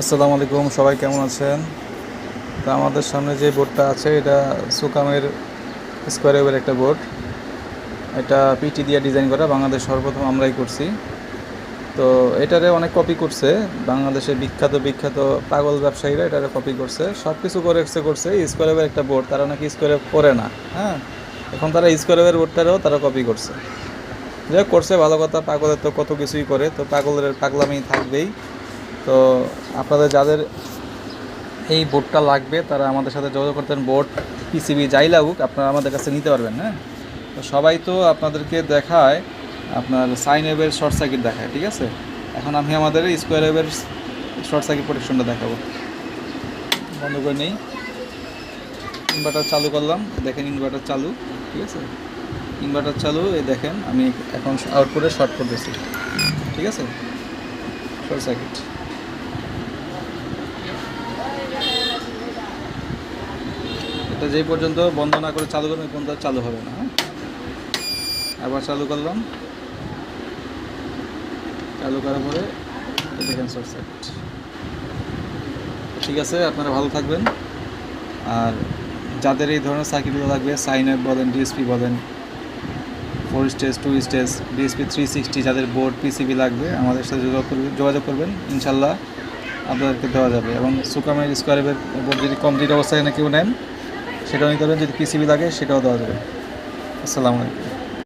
আসসালামু আলাইকুম, সবাই কেমন আছেন? তো আমাদের সামনে যে বোর্ডটা আছে এটা সুকামের স্কোয়ার ওয়েভের একটা বোর্ড। এটা পিটি দিয়ে ডিজাইন করা, বাংলাদেশ সর্বপ্রথম আমরাই করছি। তো এটারে অনেক কপি করছে, বাংলাদেশের বিখ্যাত বিখ্যাত পাগল ব্যবসায়ীরা এটারে কপি করছে, সব কিছু করছে স্কোয়ার ওয়েভের একটা বোর্ড। তারা নাকি স্কোয়ার ওয়েভ করে না, হ্যাঁ, এখন তারা স্কোয়ার ওয়েভের বোর্ডটারেও তারা কপি করছে। যাই করছে, ভালো কথা, পাগলের তো কত কিছুই করে, তো পাগলের পাগলামি থাকবেই। তো আপনাদের যাদের এই বোর্ডটা লাগবে তারা আমাদের সাথে যোগাযোগ করতেন। বোর্ড পিসিবি যাই লাগুক আপনারা আমাদের কাছে নিতে পারবেন। হ্যাঁ, তো সবাই তো আপনাদেরকে দেখায় আপনার সাইন ওয়েভের শর্ট সার্কিট দেখায়, ঠিক আছে। এখন আমি আমাদের স্কোয়ার ওয়েভের শর্ট সার্কিট প্রোটেকশনটা দেখাবো। বন্ধ করে নেই, ইনভার্টার চালু করলাম, দেখেন ইনভার্টার চালু, ঠিক আছে, ইনভার্টার চালু। এই দেখেন আমি এখন আউটপুটে শর্ট করতেছি, ঠিক আছে, শর্ট সার্কিট। এটা যেই পর্যন্ত বন্ধ না করে চালু করবেন ওই পর্যন্ত চালু হবে না। হ্যাঁ, আবার চালু করলাম, চালু করার পরে দেখেন শর্ট সার্কিট। ঠিক আছে, আপনারা ভালো থাকবেন। আর যাদের এই ধরনের সার্কিটগুলো লাগবে, সাইন ওয়েভ বলেন, ডিএসপি বলেন, 4 স্টেজ, 2 স্টেজ, ডিএসপি 360, যাদের বোর্ড পিসিবি লাগবে আমাদের সাথে যোগাযোগ করবেন, ইনশাল্লাহ আপনাদেরকে দেওয়া যাবে। এবং সুকামের স্কোয়ারের বোর্ড যদি কমপ্লিট অবস্থায় কেউ নেন সেটাও নিতে পারবেন, যদি পিসিবি লাগে সেটাও দেওয়া যাবে। আসসালামু আলাইকুম।